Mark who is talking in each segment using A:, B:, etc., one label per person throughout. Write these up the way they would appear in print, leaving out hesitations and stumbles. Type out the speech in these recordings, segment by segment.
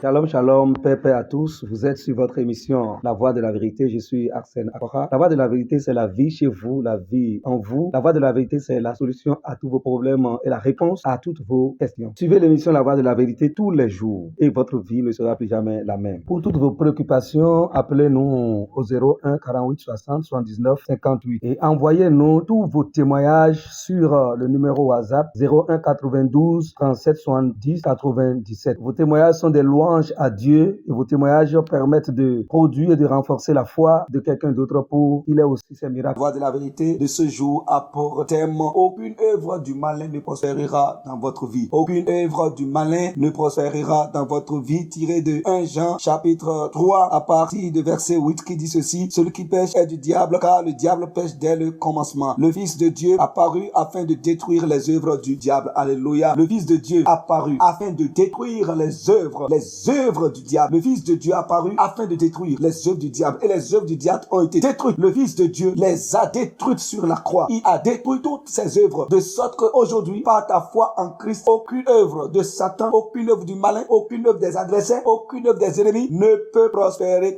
A: Shalom, shalom, paix à tous. Vous êtes sur votre émission La Voix de la Vérité. Je suis Arsène Akora. La Voix de la Vérité, c'est la vie chez vous, la vie en vous. La Voix de la Vérité, c'est la solution à tous vos problèmes et la réponse à toutes vos questions. Suivez l'émission La Voix de la Vérité tous les jours et votre vie ne sera plus jamais la même. Pour toutes vos préoccupations, appelez-nous au 01 48 60 79 58 et envoyez-nous tous vos témoignages sur le numéro WhatsApp 01 92 37 70 97. Vos témoignages sont des louanges à Dieu et vos témoignages permettent de produire et de renforcer la foi de quelqu'un d'autre pour qu'il ait aussi ses miracles. La Voix de la Vérité de ce jour a pour thème: aucune œuvre du malin ne prospérera dans votre vie. Aucune œuvre du malin ne prospérera dans votre vie, tiré de 1 Jean chapitre 3 à partir de verset 8 qui dit ceci: celui qui pêche est du diable, car le diable pêche dès le commencement. Le Fils de Dieu apparut afin de détruire les œuvres du diable. Alléluia. Le Fils de Dieu apparut afin de détruire les œuvres du diable. Le Fils de Dieu apparut afin de détruire les œuvres du diable. Et les œuvres du diable ont été détruites. Le Fils de Dieu les a détruites sur la croix. Il a détruit toutes ces œuvres, de sorte qu'aujourd'hui, par ta foi en Christ, aucune œuvre de Satan, aucune œuvre du malin, aucune œuvre des adversaires, aucune œuvre des ennemis ne peut prospérer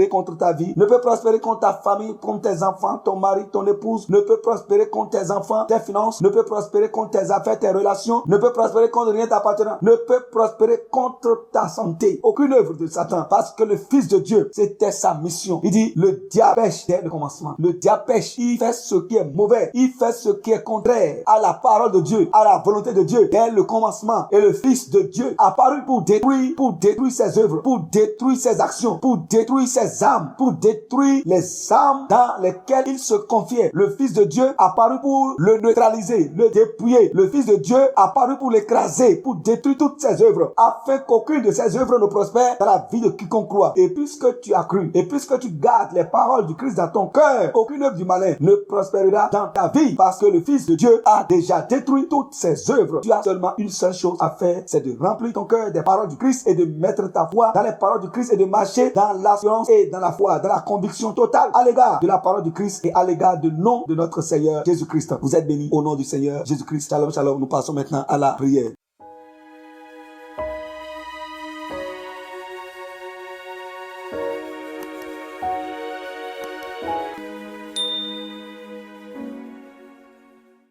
A: contre ta vie, ne peut prospérer contre ta famille, contre tes enfants, ton mari, ton épouse, ne peut prospérer contre tes enfants, tes finances, ne peut prospérer contre tes affaires, tes relations, ne peut prospérer contre rien t'appartenant, ne peut prospérer contre ta santé. Aucune œuvre de Satan, parce que le Fils de Dieu, c'était sa mission. Il dit, le diable pêche dès le commencement. Le diable pêche, il fait ce qui est mauvais, il fait ce qui est contraire à la parole de Dieu, à la volonté de Dieu dès le commencement. Et le Fils de Dieu apparut pour détruire ses œuvres, pour détruire ses actions, pour détruire ses âmes, pour détruire les âmes dans lesquelles il se confiait. Le Fils de Dieu apparut pour le neutraliser, le dépouiller. Le Fils de Dieu apparut pour l'écraser, pour détruire toutes ses œuvres, afin qu'aucune de ses œuvres ne prospère dans la vie de quiconque croit. Et puisque tu as cru, et puisque tu gardes les paroles du Christ dans ton cœur, aucune œuvre du malin ne prospérera dans ta vie, parce que le Fils de Dieu a déjà détruit toutes ses œuvres. Tu as seulement une seule chose à faire, c'est de remplir ton cœur des paroles du Christ et de mettre ta foi dans les paroles du Christ et de marcher dans l'assurance et dans la foi, dans la conviction totale à l'égard de la parole du Christ et à l'égard du nom de notre Seigneur Jésus-Christ. Vous êtes bénis au nom du Seigneur Jésus-Christ. Shalom, shalom. Nous passons maintenant à la prière.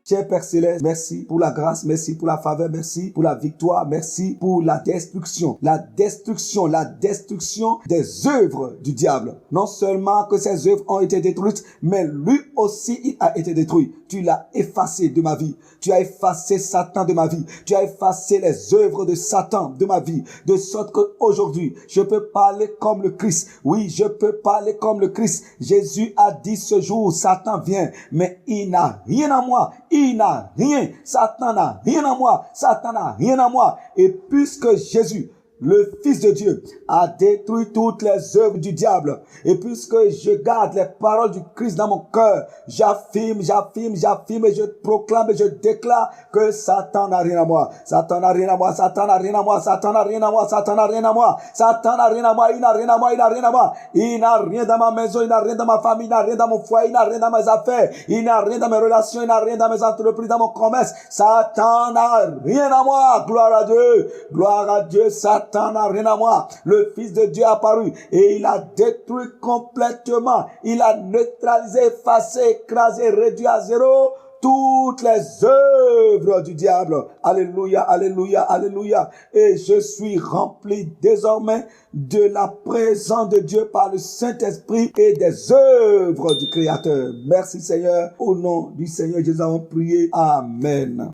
A: Cher Père Céleste, merci pour la grâce, merci pour la faveur, merci pour la victoire, merci pour la destruction des œuvres du diable. Non seulement que ces œuvres ont été détruites, mais lui aussi il a été détruit. Tu l'as effacé de ma vie. Tu as effacé Satan de ma vie. Tu as effacé les œuvres de Satan de ma vie. De sorte qu'aujourd'hui, je peux parler comme le Christ. Oui, je peux parler comme le Christ. Jésus a dit ce jour, Satan vient, mais il n'a rien à moi. Il n'a rien. Satan n'a rien à moi. Satan n'a rien à moi. Et puisque Jésus, le Fils de Dieu, a détruit toutes les œuvres du diable, et puisque je garde les paroles du Christ dans mon cœur, j'affirme et je proclame et je déclare que Satan n'a rien à moi. Satan n'a rien à moi. Satan n'a rien à moi. Satan n'a rien à moi. Satan n'a rien à moi. Satan n'a rien à moi. Il n'a rien à moi. Il n'a rien à moi. Il n'a rien dans ma maison. Il n'a rien dans ma famille. Il n'a rien dans mon foyer. Il n'a rien dans mes affaires. Il n'a rien dans mes relations. Il n'a rien dans mes entreprises, dans mon commerce. Satan n'a rien à moi. Gloire à Dieu. Gloire à Dieu. Satan n'a rien à moi. Le Fils de Dieu est apparu et il a détruit complètement. Il a neutralisé, effacé, écrasé, réduit à zéro toutes les œuvres du diable. Alléluia, alléluia, alléluia. Et je suis rempli désormais de la présence de Dieu par le Saint-Esprit et des œuvres du Créateur. Merci Seigneur. Au nom du Seigneur Jésus, on prie. Amen.